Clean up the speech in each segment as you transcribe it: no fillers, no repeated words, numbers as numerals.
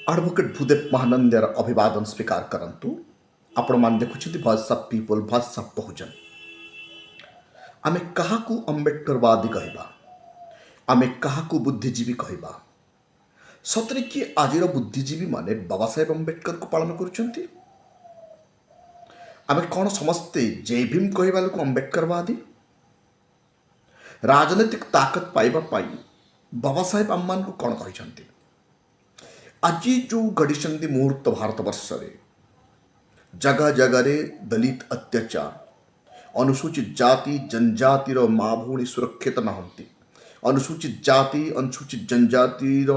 Advocate Bhudev ମହାନନ୍ଦର ଅଭିବାଦନ ସ୍ୱୀକାର କରନ୍ତୁ। ଆପଣମାନେ ଦେଖୁଛନ୍ତି voice of people, voice of Bahujan. ଆମେ କାହାକୁ ଅମ୍ବେଦକରବାଦୀ କହିବା, ଆମେ କାହାକୁ ବୁଦ୍ଧିଜୀବୀ କହିବା? ସତରେ କି ଆଜିର ବୁଦ୍ଧିଜୀବୀମାନେ ବାବା ସାହେବ ଅମ୍ବେଦକରକୁ ପାଳନ କରୁଛନ୍ତି? ଆମେ କ'ଣ ସମସ୍ତେ ଜୟ ଭୀମ କହିବା ଲୋକ ଅମ୍ବେଦକରବାଦୀ? ରାଜନୈତିକ ତାକତ ପାଇବା ପାଇଁ ବାବା ସାହେବ ଆମମାନଙ୍କୁ କ'ଣ କହିଛନ୍ତି? ଆଜି ଯେଉଁ ଘଡ଼ିଛନ୍ତି ମୁହୂର୍ତ୍ତ ଭାରତବର୍ଷରେ, ଜାଗା ଜାଗାରେ ଦଲିତ ଅତ୍ୟାଚାର, ଅନୁସୂଚିତ ଜାତି ଜନଜାତିର ମା ଭଉଣୀ ସୁରକ୍ଷିତ ନାହାନ୍ତି। ଅନୁସୂଚିତ ଜାତି ଅନୁସୂଚିତ ଜନଜାତିର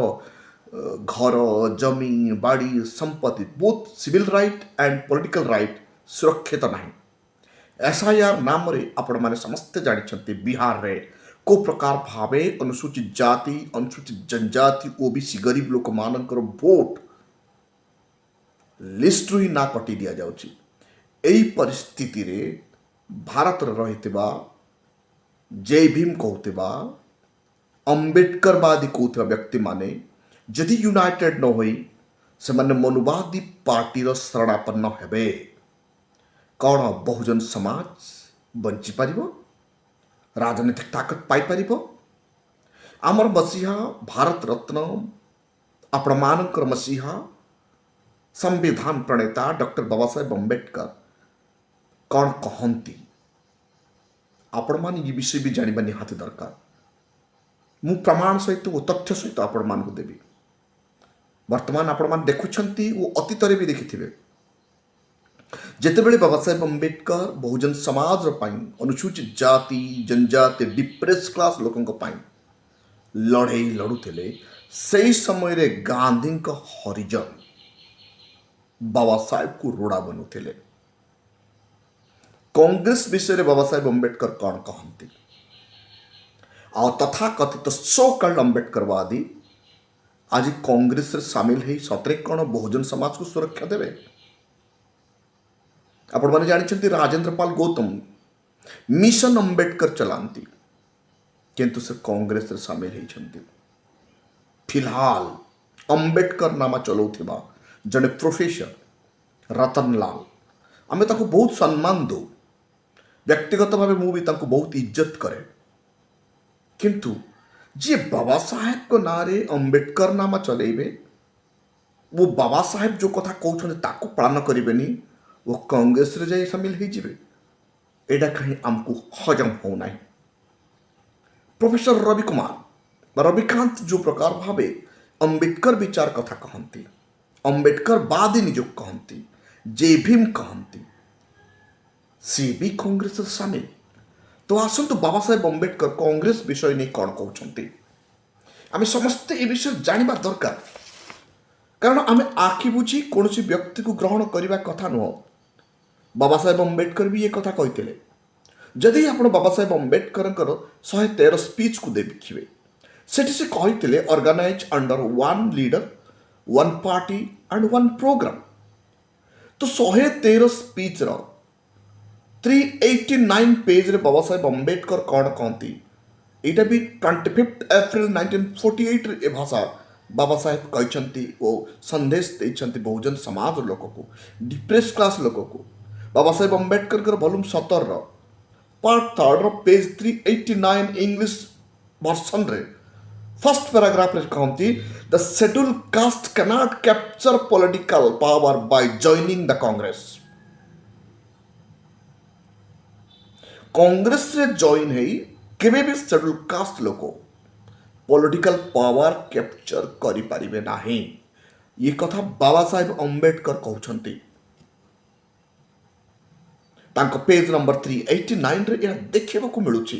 ଘର, ଜମି, ବାଡ଼ି, ସମ୍ପତ୍ତି, both civil right and political right ସୁରକ୍ଷିତ ନାହିଁ। SIR ନାମରେ ଆପଣମାନେ ସମସ୍ତେ ଜାଣିଛନ୍ତି ବିହାରରେ କେଉଁ ପ୍ରକାର ଭାବେ ଅନୁସୂଚିତ ଜାତି, ଅନୁସୂଚିତ ଜନଜାତି, OBC ଗରିବ ଲୋକମାନଙ୍କର ଭୋଟ ଲିଷ୍ଟରୁ ହିଁ ନା କଟି ଦିଆଯାଉଛି। ଏହି ପରିସ୍ଥିତିରେ ଭାରତରେ ରହିଥିବା ଜୟ ଭୀମ କହୁଥିବା, ଅମ୍ବେଦକରବାଦୀ କହୁଥିବା ବ୍ୟକ୍ତିମାନେ ଯଦି ୟୁନାଇଟେଡ୍ ନ ହୋଇ ସେମାନେ ମନୁବାଦୀ ପାର୍ଟିର ଶରଣାପନ୍ନ ହେବେ, କ'ଣ ବହୁଜନ ସମାଜ ବଞ୍ଚିପାରିବ? ରାଜନୈତିକ ତାକତ ପାଇପାରିବ? ଆମର ମସିହା ଭାରତ ରତ୍ନ, ଆପଣମାନଙ୍କର ମସିହା ସମ୍ବିଧାନ ପ୍ରଣେତା ଡକ୍ଟର ବାବା ସାହେବ ଅମ୍ବେଦକର କ'ଣ କହନ୍ତି? ଆପଣମାନେ ଏ ବିଷୟ ବି ଜାଣିବା ନିହାତି ଦରକାର। ମୁଁ ପ୍ରମାଣ ସହିତ ଓ ତଥ୍ୟ ସହିତ ଆପଣମାନଙ୍କୁ ଦେବି। ବର୍ତ୍ତମାନ ଆପଣମାନେ ଦେଖୁଛନ୍ତି ଓ ଅତୀତରେ ବି ଦେଖିଥିବେ, ଯେତେବେଳେ ବାବା ସାହେବ ଅମ୍ବେଦକର ବହୁଜନ ସମାଜର ପାଇଁ, ଅନୁସୂଚିତ ଜାତି ଜନଜାତି ଡିପ୍ରେସ୍ କ୍ଲାସ୍ ଲୋକଙ୍କ ପାଇଁ ଲଢ଼େଇ ଲଢ଼ୁଥିଲେ, ସେହି ସମୟରେ ଗାନ୍ଧୀଙ୍କ ହରିଜନ ବାବା ସାହେବକୁ ରୋଡ଼ା ବନୁଥିଲେ। କଂଗ୍ରେସ ବିଷୟରେ ବାବା ସାହେବ ଅମ୍ବେଦକର କ'ଣ କହନ୍ତି? ଆଉ ତଥାକଥିତ ସୋ-କଲ୍ଡ ଅମ୍ବେଦକରବାଦୀ ଆଜି କଂଗ୍ରେସରେ ସାମିଲ ହୋଇ ସତରେ କ'ଣ ବହୁଜନ ସମାଜକୁ ସୁରକ୍ଷା ଦେବେ? ଆପଣମାନେ ଜାଣିଛନ୍ତି ରାଜେନ୍ଦ୍ର ପାଲ ଗୌତମ ମିଶନ ଅମ୍ବେଦକର ଚଲାନ୍ତି, କିନ୍ତୁ ସେ କଂଗ୍ରେସରେ ସାମିଲ ହୋଇଛନ୍ତି। ଫିଲହାଲ ଅମ୍ବେଦକର ନାମ ଚଲାଉଥିବା ଜଣେ ପ୍ରଫେସର ରତନଲାଲ, ଆମେ ତାଙ୍କୁ ବହୁତ ସମ୍ମାନ ଦେଉ। ବ୍ୟକ୍ତିଗତ ଭାବେ ମୁଁ ବି ତାଙ୍କୁ ବହୁତ ଇଜ୍ଜତ କରେ। କିନ୍ତୁ ଯିଏ ବାବା ସାହେବଙ୍କ ନାଁରେ ଅମ୍ବେଦକର ନାମ ଚଲେଇବେ ଓ ବାବା ସାହେବ ଯେଉଁ କଥା କହୁଛନ୍ତି ତାକୁ ପାଳନ କରିବେନି ଓ କଂଗ୍ରେସରେ ଯାଇ ସାମିଲ ହୋଇଯିବେ, ଏଇଟା କାହିଁ ଆମକୁ ହଜମ ହେଉନାହିଁ। ପ୍ରଫେସର ରବି କୁମାର ବା ରବିକାନ୍ତ ଯେଉଁ ପ୍ରକାର ଭାବେ ଅମ୍ବେଦକର ବିଚାର କଥା କହନ୍ତି, ଅମ୍ବେଦକର ବାଦୀ ନିଜକୁ କହନ୍ତି, ଜୟ ଭୀମ କହନ୍ତି, ସେ ବି କଂଗ୍ରେସରେ ସାମିଲ। ତ ଆସନ୍ତୁ ବାବା ସାହେବ ଅମ୍ବେଦକର କଂଗ୍ରେସ ବିଷୟ ନେଇ କ'ଣ କହୁଛନ୍ତି ଆମେ ସମସ୍ତେ ଏ ବିଷୟରେ ଜାଣିବା ଦରକାର। କାରଣ ଆମେ ଆଖି ବୁଝି କୌଣସି ବ୍ୟକ୍ତିକୁ ଗ୍ରହଣ କରିବା କଥା ନୁହଁ। ବାବା ସାହେବ ଅମ୍ବେଦକର ବି ଏ କଥା କହିଥିଲେ। ଯଦି ଆପଣ ବାବା ସାହେବ ଅମ୍ବେଦକରଙ୍କର 113 ସ୍ପିଚ୍କୁ ଦେଖିବେ, ସେଠି ସେ କହିଥିଲେ organise under one leader, one party and one programme. ତ 113 ସ୍ପିଚ୍ର 389 ପେଜ୍ରେ ବାବା ସାହେବ ଅମ୍ବେଦକର କ'ଣ କହନ୍ତି, ଏଇଟା ବି 25 ଏପ୍ରିଲ 1948ରେ ଏ ଭାଷା ବାବା ସାହେବ କହିଛନ୍ତି ଓ ସନ୍ଦେଶ ଦେଇଛନ୍ତି ବହୁଜନ ସମାଜର ଲୋକକୁ, ଡିପ୍ରେସ୍ କ୍ଲାସ୍ ଲୋକକୁ। ବାବା ସାହେବ ଅମ୍ବେଦକରଙ୍କର ଭଲ୍ୟୁମ୍ 17ର ପାର୍ଟ 3ର ପେଜ୍ 389 ଇଂଲିଶ ଭର୍ସନରେ ଫର୍ଷ୍ଟ ପ୍ୟାରାଗ୍ରାଫରେ କହନ୍ତି, the scheduled caste cannot capture political power by joining the Congress. କଂଗ୍ରେସରେ ଜଏନ୍ ହେଇ କେବେ ବି ସେଡ୍ୟୁଲ୍ କାଷ୍ଟ ଲୋକ ପଲିଟିକାଲ ପାୱାର କ୍ୟାପଚର କରିପାରିବେ ନାହିଁ। ଏ କଥା ବାବା ସାହେବ ଅମ୍ବେଦକର କହୁଛନ୍ତି। ତାଙ୍କ ପେଜ୍ ନମ୍ବର 389ରେ ଏହା ଦେଖିବାକୁ ମିଳୁଛି।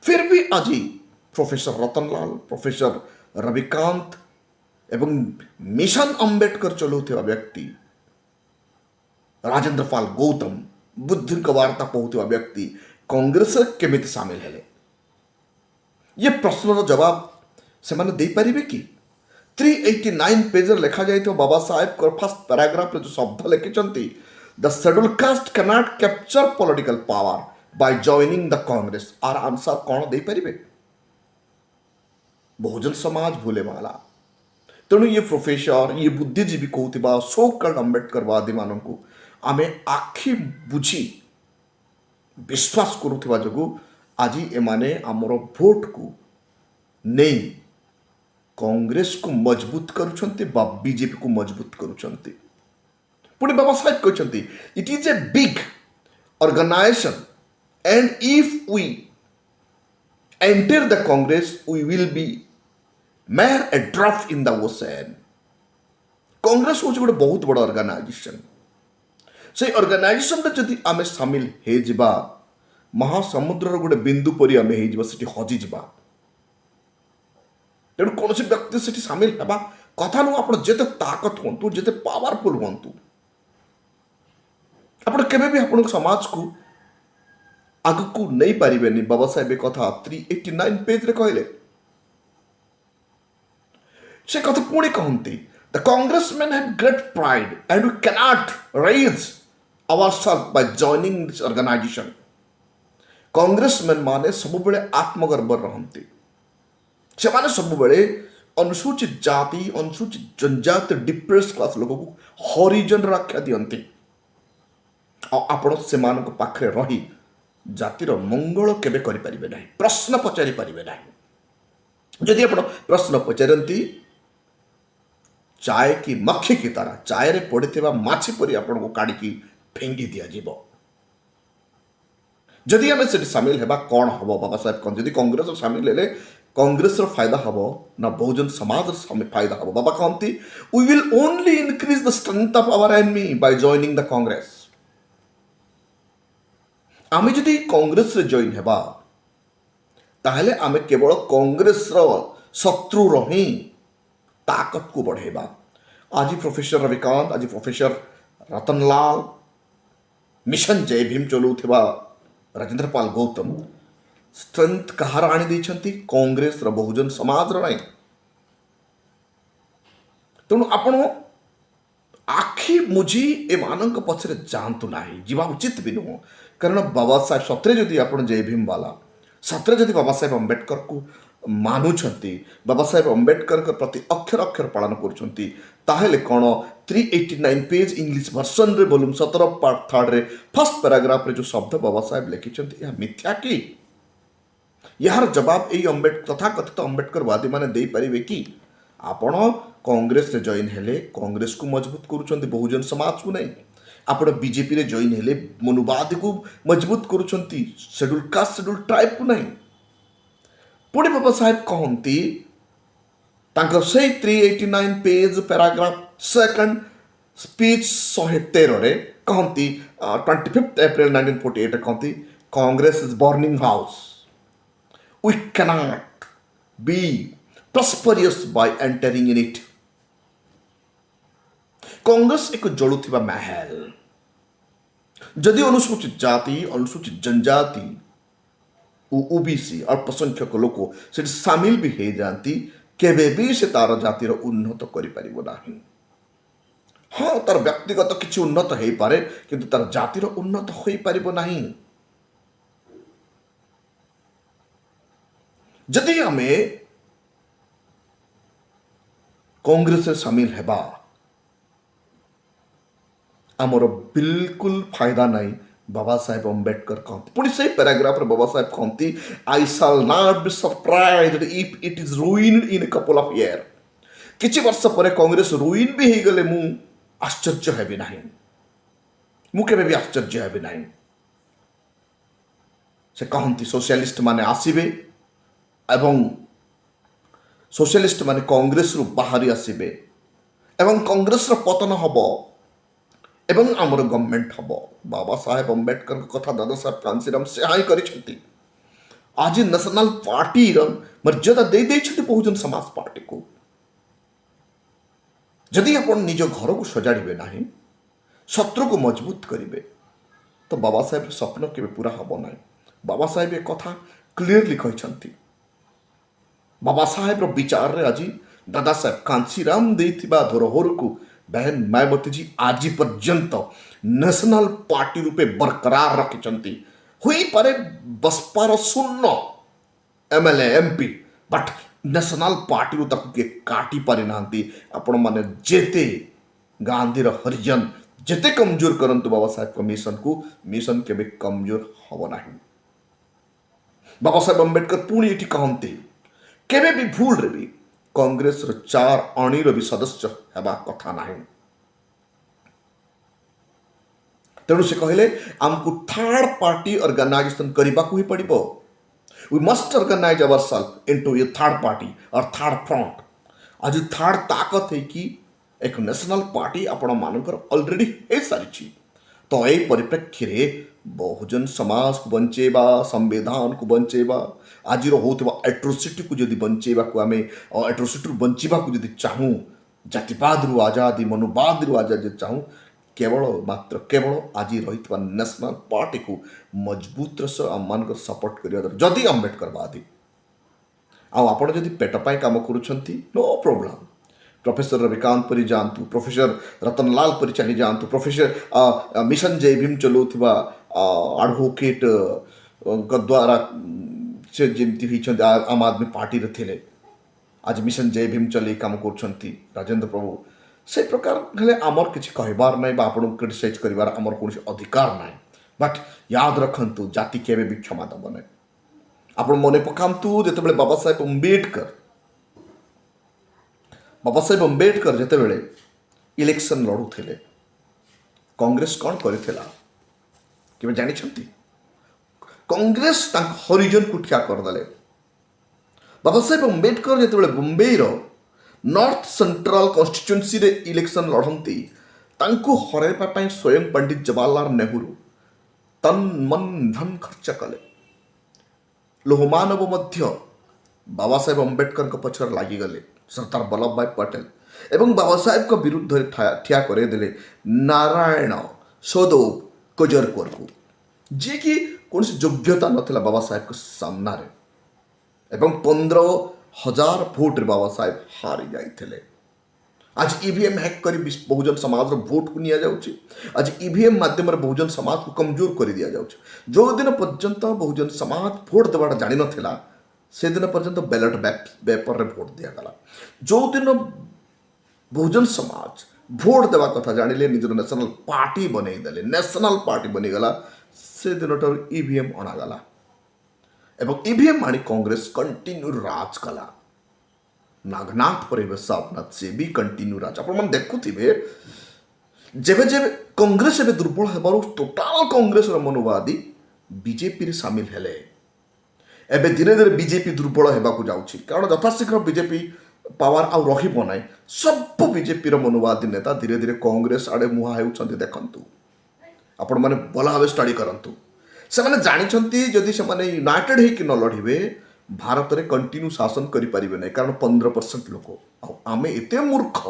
ଫିର୍ ବି ଆଜି ପ୍ରଫେସର ରତନଲାଲ, ପ୍ରଫେସର ରବିକାନ୍ତ ଏବଂ ମିଶନ ଅମ୍ବେଦକର ଚଲାଉଥିବା ବ୍ୟକ୍ତି ରାଜେନ୍ଦ୍ର ପାଲ ଗୌତମ, ବୁଦ୍ଧିଙ୍କ ବାର୍ତ୍ତା କହୁଥିବା ବ୍ୟକ୍ତି କଂଗ୍ରେସରେ କେମିତି ସାମିଲ ହେଲେ? ଏ ପ୍ରଶ୍ନର ଜବାବ ସେମାନେ ଦେଇପାରିବେ କି? 389 ପେଜରେ ଲେଖାଯାଇଥିବା ବାବା ସାହେବଙ୍କର ଫାର୍ଷ୍ଟ ପ୍ୟାରାଗ୍ରାଫରେ ଯେଉଁ ଶବ୍ଦ ଲେଖିଛନ୍ତି, the scheduled caste cannot capture political power by joining the Congress, ଆର ଆନ୍ସର କ'ଣ ଦେଇପାରିବେ? ବହୁଜନ ସମାଜ ଭୁଲେବାଲା तेणु ये प्रोफेसर ये बुद्धिजीवी कहूथिबा सो कल्ड अम्बेडकरवादी मानक आम आखि बुझी विश्वास करुवा जो आज एमाने आमर भोट को नहीं कांग्रेस को मजबूत करुछंती बा बीजेपी को मजबूत करुछंती। पुणे बाबा साहेब कहते it is a big organisation and if we enter the Congress we will be mere a drop in the ocean. Congress हूँ गोटे बहुत बड़ ऑर्गेनाइजेशन से ऑर्गेनाइजेशन जदि आम सामिल हो जिबा महासमुद्र गोटे बिंदु परी आम हो हजि जा तेणु कौन व्यक्ति से सामिल होगा कथा नु आप जिते ताकत हूँ जिते पावरफुल हूँ आप केवे समाज को आग को नहीं पारे। बाबा साहेब कथा 389 पेज रे कहले से कथा पुणी कहते the Congressman have great pride and we cannot raise ourself by joining this organisation. Congressman माने सबुबेले आत्मगर्भ रहंती से माने सबुबेले अनुसूचित जाति अनुसूचित जनजाति डिप्रेस क्लास लोक को हरिजन रक्षा दियंती आपण से पाखरे रही जातिर मंगल केबे करि परिबे नाही प्रश्न पचारि परिबे नाही। जदि आपण प्रश्न पचारती चाय की मक्खी की तरह चाय रे पड़िथिबा माछी परी आपण को काढ़ी फेंगी दिया जीवो। जदि आम से सामिल होगा कौन हम बाबा साहेब कहते जदि कांग्रेस सामिल हेले कांग्रेस फायदा हम ना बहुजन समाज फायदा हम। बाबा कहते we will only increase the strength of our enemy by joining the Congress. आम जदि कांग्रेस रे जॉइन हेबा ताहले आम केवल कांग्रेस रो शत्रु रही ताकत को बढ़ेबा। आज प्रोफेसर रविकांत आज प्रोफेसर रतनलाल मिशन जय भीम चलुथिबा राजेंद्र पाल गौतम स्ट्रेंथ कहार आनी देछंती कांग्रेस रो बहुजन समाज रो नहीं। तेणु आपण आखि मुझी ए मानक पछरे जानतु नाही जीवा उचित भी नुह कारण बाबा साहेब सतरे जदि आपण जय भीम वाला सतरे जदि बाबा साहेब अम्बेडकर को मानुछंती बाबा साहेब अम्बेडकर के प्रति अक्षर अक्षर पालन करुछंती ताहेले कौन 389 पेज इंग्लिश वर्सन रे वॉल्यूम 17 पार्ट 3 रे फर्स्ट पैराग्राफ रे जो शब्द बाबा साहेब लिखिछंती या मिथ्या की यार जवाब यही तथाकथित अम्बेडकरवादी माने दे पारिबे कि आपण कांग्रेस रे जॉइन हेले कांग्रेस को मजबूत करुछंती बहुजन समाज को नहीं आपण बीजेपी रे जॉइन हेले मनुवादी को मजबूत करुछंती शेड्यूल कास्ट शेड्यूल ट्राइब को नहीं। पुणे बाबा साहेब कहती से 389 पेज पैराग्राफ सेकंड स्पीच 113 रे कहती 25 अप्रैल 1948 कहती Congress is burning house we cannot be prosperous by entering in it. Congress एक जलुथिबा महल जदि अनुसूचित जाति अनुसूचित जनजाति ओबीसी अल्पसंख्यक लोक से सामिल भी हो जाती केवे भी से तार जातिर उन्नत करि परिबो नाही। हाँ तार व्यक्तिगत किछि उन्नत हो पारे किंतु तार जातिर उन्नत हो परिबो नाही। जदि आमे कांग्रेस सामिल हेबा आमर बिल्कुल फायदा नहीं। बाबा साहेब अम्बेडकर कहते पुणी से पैराग्राफ बाबा साहेब कहती I shall not be surprised if it is ruined in a couple of year. किछि वर्ष पर कांग्रेस रुइन भी हो गले मु आश्चर्य हेबी नाही मु केबे भी आश्चर्य हेबी नाही। से कहती सोशलिस्ट माने आसीबे एवं सोशलिस्ट माने कांग्रेस रु बाहरी आसीबे एवं कांग्रेस रो पतन हबो एवं आमर गवर्नमेंट हम। बाबा साहेब अम्बेडकर कथा दादा साहेब कांसीराम से ही करिसेंती आज नेशनल पार्टी मर्यादा दे बहुजन समाज पार्टी को। जदि आपण निज घर को सजाड़े ना शत्रु को मजबूत करेंगे तो बाबा साहेब स्वप्न के पूरा हम ना। बाबा साहेब एक कथा क्लीयरली कहते बाबा साहेब विचार रे आज दादा साहेब कांसीराम देथिबा धरोहर को बहन मायावती जी आज पर्यंत नेशनल पार्टी रूपे बरकरार रखिंट हुई पारे बसपार 0 एमएलए एमपी बट ନ୍ୟାସନାଲ ପାର୍ଟିରୁ ତାକୁ କିଏ କାଟି ପାରିନାହାନ୍ତି। ଆପଣମାନେ ଯେତେ ଗାନ୍ଧୀର ହରିଜନ ଯେତେ କମଜୋର କରନ୍ତୁ ବାବା ସାହେବଙ୍କ ମିଶନକୁ, ମିଶନ କେବେ କମଜୋର ହେବ ନାହିଁ। ବାବା ସାହେବ ଆମ୍ବେଦକର ପୁଣି ଏଠି କହନ୍ତି କେବେ ବି ଭୁଲରେ ବି କଂଗ୍ରେସର 4 ଅଣିର ବି ସଦସ୍ୟ ହେବା କଥା ନାହିଁ। ତେଣୁ ସେ କହିଲେ ଆମକୁ ଥାର୍ଡ ପାର୍ଟି ଅର୍ଗାନାଇଜେସନ କରିବାକୁ ହିଁ ପଡ଼ିବ। We must organize ourselves into a third party or third front। आज थर्ड ताकत है कि एक नेशनल पार्टी आपण मानकर ऑलरेडी है सारी। तो यही परिप्रेक्षी रे बहुजन समाज को बंचेबा, संविधान को बंचेबा, आज होता एट्रोसिटी को जदि बंचेबा को आम एट्रोसिटी बंचेबा को जदि चाहूँ, जातिवाद रु आजादी, मनुवाद रु आजादी चाहूँ, केवल मात्र केवल आज रही नेशनल पार्टी को मजबूत सह आम मान सपोर्ट करिया दरकार। जदि अम्बेडकरवादी आपण जदि पेट पाई काम करुछंती, नो प्रॉब्लम। प्रोफेसर रविकांत परी जातु, प्रोफेसर रतनलाल परी चली जातु, प्रोफेसर मिशन जय भीम चलाउथिबा एडवोकेट द्वारा से जमती होती आम आदमी पार्टी रे थिले, आज मिशन जय भीम चले काम करछंती राजेंद्र प्रभु। से प्रकार हेले आमर किसी कहबार ना आपको क्रिटिसाइज करार आमर कौन अधिकार ना। बट याद रखु जाति केवे भी क्षमा दब ना। आप मन पकातु जिते बाबा साहेब अम्बेडकर जिते इलेक्शन लड़ुले कांग्रेस कौन करथिला केवे जानिछंती? कांग्रेस हरिजन को ठिया करदेले। बाबा साहेब अम्बेडकर जिते बम्बई नॉर्थ सेंट्रल कन्स्टिट्युएंसी रे इलेक्शन लड़ती तांकु हरैबा पई स्वयं पंडित जवाहरलाल नेहरू तन मन धन खर्च कले। लोहमानव मध्य बाबा साहेब अम्बेडकर के पछर लागिगले सरदार वल्लभ भाई पटेल एवं बाबा साहेब के विरुद्ध ठिया करदेले नारायण सदोव कजरकोर को, जी कि कौन योग्यता नथिला बाबा साहेब के सामना रे, एवं 15,000 भोट रे बाबा साहेब हारी जाइथिले। आज ईवीएम हैक करी बहुजन समाज भोट को निया जाउची। आज ईवीएम माध्यम बहुजन समाज को कमजोर कर दिया जाउची। जो दिन पर्यंत बहुजन समाज भोट देवाटा जानि नथिला से दिन पर्यंत बैलेट पेपर रे भोट दिया गला। जो दिन बहुजन समाज भोट देवा कथा जानिले निजर नेशनल पार्टी बनै देले, नेशनल पार्टी बनी गला, से दिन ईवीएम अणागला एवं ईवीएम आनी कांग्रेस कंटिन्यू राज कला। नागनाथ परिवेश सापनाथ से भी कंटिन्यू राज आप देखुवे। जेबे जेबे कांग्रेस एवं दुर्बल हेबार टोटाल कांग्रेस मनोवादी बीजेपी रे सामिल हेले। एबे धीरे धीरे बीजेपी दुर्बल हेबाकु जाउछि, कारण यथाशीघ्र बीजेपी पावर आउ रहिबो नै। सब बीजेपी रो मनोवादी नेता धीरे धीरे कांग्रेस आड़े मुहा हेउछन्ति। देखंतु आपण माने भला भाबे स्टडी करंतु। से माने जानिछन्ति जदि से माने यूनाइटेड हेकि न लढिबे भारत में कंटिन्यू शासन करें ना, कारण 15% लोक आमे एते मूर्ख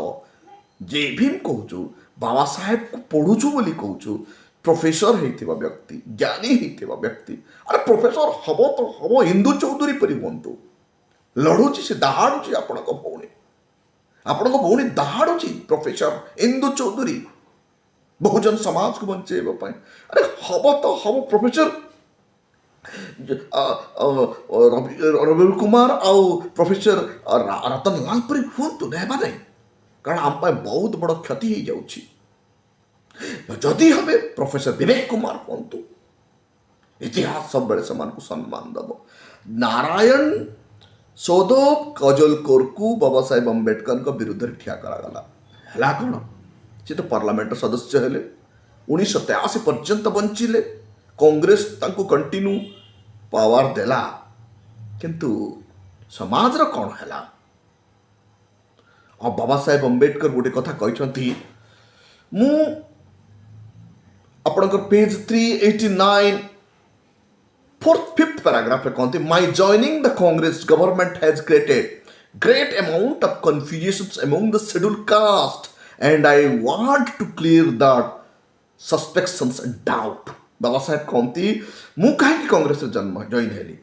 जे भीम कहूँ बाबा साहेब को पढ़ुचु बोली कहूँ, प्रोफेसर होइथिबा व्यक्ति, ज्ञानी होइथिबा व्यक्ति, अरे प्रोफेसर हम तो हम इंदु चौधरी परि बनतु लड़ुची से दहाड़ुची आपण भौणी दहाड़ुची प्रोफेसर इंदु चौधरी बहुजन समाज को बंचेबा पई। अरे हम तो हम प्रोफेसर रवि कुमार आउ प्रोफेसर रतनलाल परी हूँ ना, कारण आम बहुत बड़ क्षति हो जाउछि। जदि हमें प्रोफेसर विवेक कुमार हूँ, इतिहास सब बेले से सम्मान दब। नारायण सदोव कजलकोर को बाबा साहेब अम्बेडकर के विरुद्ध ठिया करागला। है कौन सी तो पार्लियामेंट सदस्य हेले, 1983 पर्यंत बंचिले। कांग्रेस तांको कंटिन्यू पावर देला, किंतु समाज रो कौन हैला? और बाबा साहेब अम्बेडकर गोटे कथा कहते, मु आपनकर पेज 389 4th 5th पैराग्राफ रे कहते, my joining the Congress government has created great amount of confusion among the scheduled caste and I want to clear that suspicions and doubt. Baba Saheb कहती मु कहीं कांग्रेस जन्म जॉइन हेली,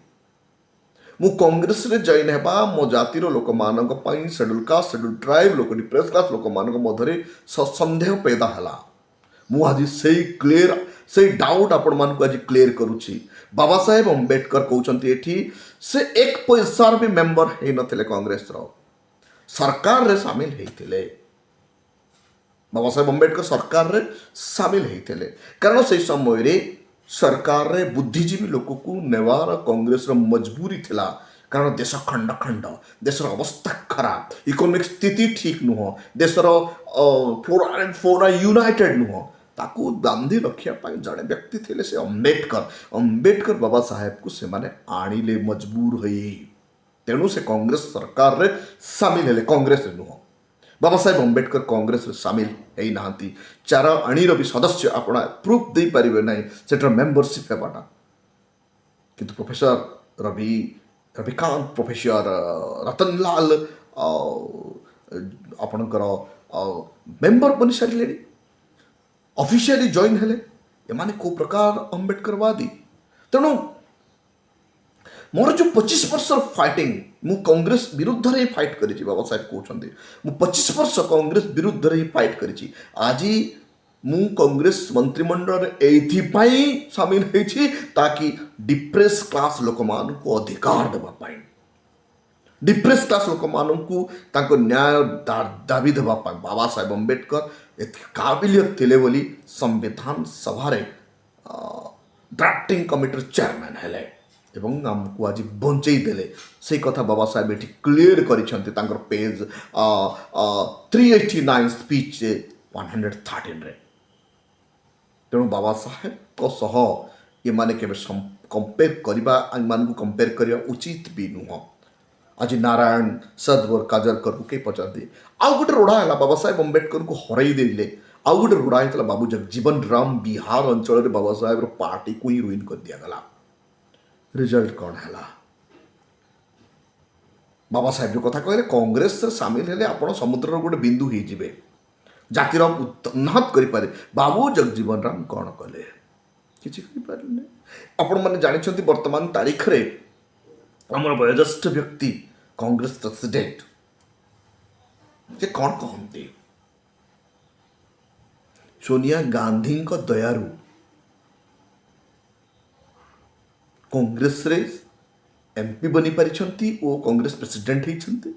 मु कांग्रेस रे जॉइन हेबा मो जातिर लोक मानक पई शेड्यूल कास्ट, शेड्यूल ट्राइब, लोक डिप्रेस क्लास लोक मानक मधरे संदेह पैदा हला। मु आज से क्लियर से डाउट आपण मान को आज क्लियर करूची। बाबा साहेब अम्बेडकर कहते एठी से एक पैसार भी मेंबर है नथिले कांग्रेस सरकार रे सामिल होते बाबा साहेब अम्बेडकर सरकार रे सामिल होते कारण से समय रे सरकार रे बुद्धिजीवी लोक को नेवार कांग्रेस रो मजबूरी थिला कारण देश खंड खंड देशर अवस्था खराब इकोनॉमिक स्थिति ठीक नुह देशर फोरा यूनाइटेड नुह ताकू बांधी रखा जड़े व्यक्ति थे से अम्बेडकर बाबा साहेब को से माने आनिले मजबूर होई तेणु से कांग्रेस सरकार रे सामिल हेले कांग्रेस नुह बाबा साहेब अम्बेडकर कांग्रेस रे सामिल है नांती चार अणीर भी सदस्य आपण प्रूफ दे पारिबे नहीं सेटर मेंबरशिप हेबाटा किंतु प्रोफेसर रविकांत प्रोफेसर रतनलाल आपणकर मेंबर बनी सारे ऑफिशियली जॉइन हेले एमाने को प्रकार अम्बेडकरवादी तेणु मोर जो 25 वर्ष फाइटिंग मु कांग्रेस विरुद्ध रे फाइट करी बाबा साहेब कहते मु 25 वर्ष कांग्रेस विरुद्ध रे फाइट करी आज मु कांग्रेस मंत्रिमंडल एथिपाई सामिल होइछि ताकि डिप्रेस क्लास लोक मान को अधिकार देबा पाई डिप्रेस क्लास लोक मान को ताको न्याय दाबी देबा पाई बाबा साहेब अम्बेडकर काबिलियत थिले बोली संविधान सभा ड्राफ्टिंग कमिटी चेयरमैन हेले एवं आमको आज बंचई देले से कथा बाबा साहेब ये क्लीयर कर पेज 389 स्पीच 113 रे तेणु बाबा साहेब को सह ये माने केबे कंपेयर करबा मान को कंपेयर करबा उचित भी नुह आज नारायण सदवर काजलकर को के पचारते आउ गोटे रोड़ा है बाबा साहेब अम्बेडकर को हरई देले आउ गोटे रोड़ा है बाबू जगजीवन राम बिहार अंचल बाबा साहेब पार्टी को ही रुइन कर दिया गला रिजल्ट कौन है बाबा साहेब जो कथा कहले कांग्रेस से सामिल हेले आपण समुद्र गोटे बिंदु ही जिवे जातिर उन्नत करें बाबू जगजीवन राम कौन कले किसी करें आपण मैंने जानी वर्तमान तारीख रे आमर वयोज्येष्ठ व्यक्ति कांग्रेस प्रेसिडेंट जे कौन कहते सोनिया गांधी को दयारू कांग्रेस रे एमपी बनी पारिछंती ओ कांग्रेस प्रेसिडेंट होइछंती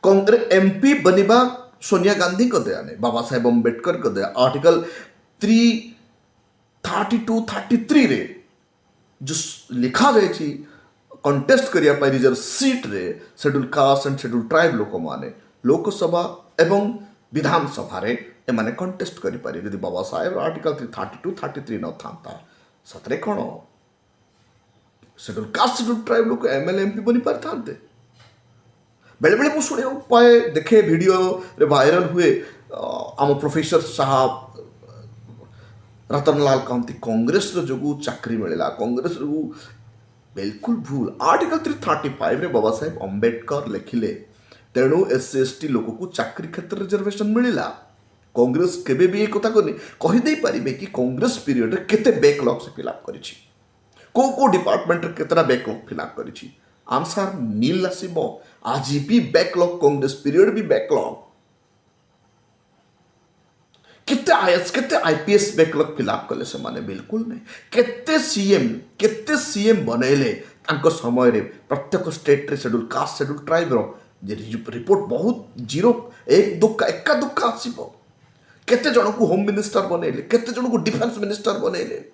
कांग्रेस एमपी बनिबा सोनिया गांधी को दया नहीं बाबा साहेब अम्बेडकर को दया आर्टिकल 332-33 रे जो लिखा जाए कंटेस्ट करिया निजर सीट रे schedule caste and schedule tribe लोक माने लोकसभा एवं विधानसभा रे एमाने कंटेस्ट करि पारे यदि बाबा साहेब आर्टिकल 332-33 न थांता सतरे कोन शेड्यूल कास्ट शेड्यूल ट्राइब लोक एमएलए एमपी बनी पार थांते बेले बेले मु सुने पाए देखे वीडियो रे वायरल हुए आम प्रोफेसर साहब रतनलाल कहती कांग्रेस जो चाकरी मिलला कांग्रेस जो बिल्कुल भूल आर्टिकल 335 रे बाबा साहेब अम्बेडकर लिखिले तेणु एससी एसटी लोक को चाकरी क्षेत्र रिजर्वेशन मिलला कांग्रेस केबे भी एक कथा कही दे पारिबे कि कांग्रेस पीरियड रे केते बैकलॉग से फिलअप करिछि को डिपार्टमेंट रे केतना बैकलॉग फिलअप करिछि आंसर नील आसीबो आज भी बैकलॉग कांग्रेस पीरियड भी बैकलॉग केते आईएएस केते आईपीएस बैकलॉग फिलअप कले से माने बिल्कुल नहीं केते सीएम बनैले तांको समय रे प्रत्येक स्टेट रे शेड्यूल कास्ट शेड्यूल ट्राइब रो जे रिपोर्ट बहुत जीरो एक दुक्का एका दुक्का आसीबो केते जन को होम मिनिस्टर बनैले केते जन को डिफेंस मिनिस्टर बनैले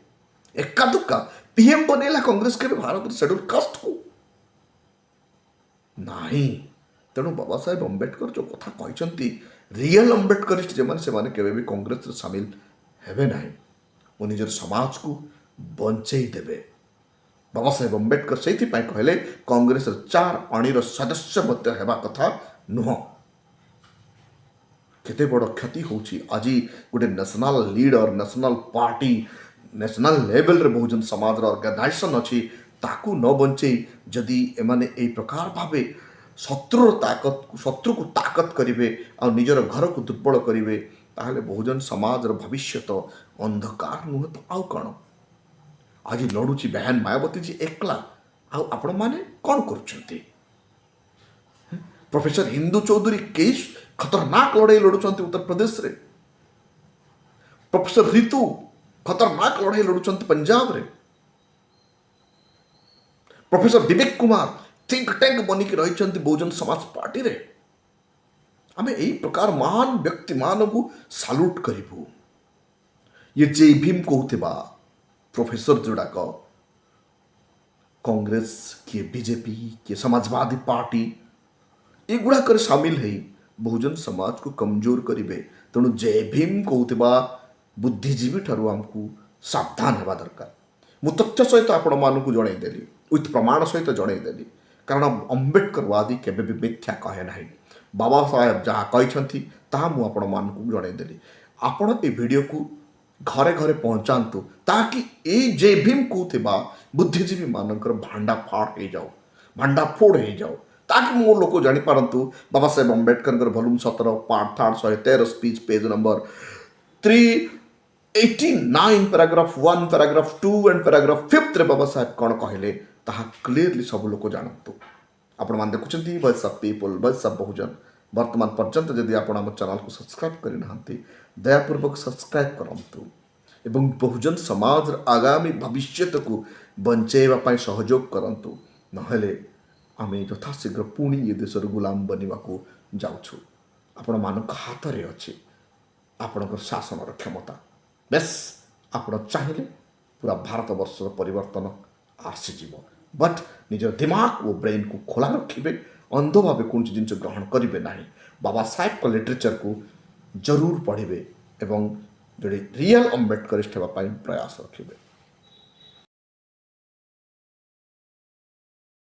एका दुक्का पीएम बनैला कांग्रेस के भारत शेड्यूल कास्ट को नहीं तेणु बाबा साहेब अम्बेडकर जो कथा कहते रियल अम्बेडकरिस्ट जो केवे भी कांग्रेस सामिल हेबे नहीं वो निजर समाज को बंचई देवे बाबा साहेब अम्बेडकर से कहले कांग्रेस 4 अणीर सदस्य मध्य हेबा कथा नुह केते बड़ क्षति होची आज गोटे national leader national party national level रे बहुजन समाज ऑर्गेनाइजेशन अच्छी ताकू न बंचई जदि एमाने ए प्रकार भावे शत्रु को ताकत करेंगे आ निजर घर को दुर्बल करेंगे ताहले बहुजन समाज भविष्य तो अंधकार नुह तो आउ कौन आज लड़ुची बहन मायावती जी एकला आपण माने कौन कर प्रोफेसर हिंदू चौधरी केस खतरनाक लड़ाई लड़ुंट उत्तर प्रदेश रे प्रोफेसर ऋतु खतरनाक लड़ाई लड़ुंट पंजाब रे professor Vivek Kumar think tank बनिकी रही बहुजन समाज पार्टी रे आम यही प्रकार महान व्यक्ति मान को साल्यूट करूँ। ये जे भीम कहूथिबा प्रोफेसर जोड़ाक कांग्रेस किए बीजेपी किए समाजवादी पार्टी एगुड़ाक सामिल हो बहुजन समाज को कमजोर करेंगे। तेणु जय भीम कहूथिबा बुद्धिजीवी ठारू आमको सावधान होगा दरकार। मु तथ्य सहित आपण मानक जनईदेली विथ प्रमाण सहित जनईदेली कारण अंबेडकरवादी केबे भी मिथ्या कहे ना। बाबा साहेब जहाँ कहते ताहा मु आपण मानक जनईदेली। आपण ए वीडियो को घरे घरे पहुँचातु ताकि ए जे भीम कहूथिबा बुद्धिजीवी मानकर भांडा फाड़ हो जाओ भांडा फोड़ हो जाओ ताकि मो लोक जापारतु Baba Saheb Ambedkar volume 17 part 3 113 speech page number 389 paragraph 1 paragraph 2 and paragraph 5 रे बाबा साहेब कौन कहले ताहा क्लीयरली सब लोक जानतु। आपण मान देखुछंती voice of people voice of Bahujan वर्तमान पर्यंत जदि आपण आम चैनल को सब्सक्राइब करि नाहंती दयापूर्वक सब्सक्राइब करंतु एवं बहुजन समाज आगामी भविष्य को बंचेवा पाई सहयोग करंतु नहेले आमे यथाशीघ्र पुणी ये देशर गुलाम बनवा को जाऊँ। आपण मान हाथ में अच्छे आपण शासन क्षमता बेस आपण चाहिए पूरा भारत वर्ष परिवर्तन आसीज बट निज दिमाग और ब्रेन को खोला रखिए अंध भाव कौन जिन ग्रहण करेंगे ना। बाबा साहेब का लिटरेचर को जरूर पढ़े एवं जो रियल अम्बेडकरिस्ट होगापाई प्रयास रखिए।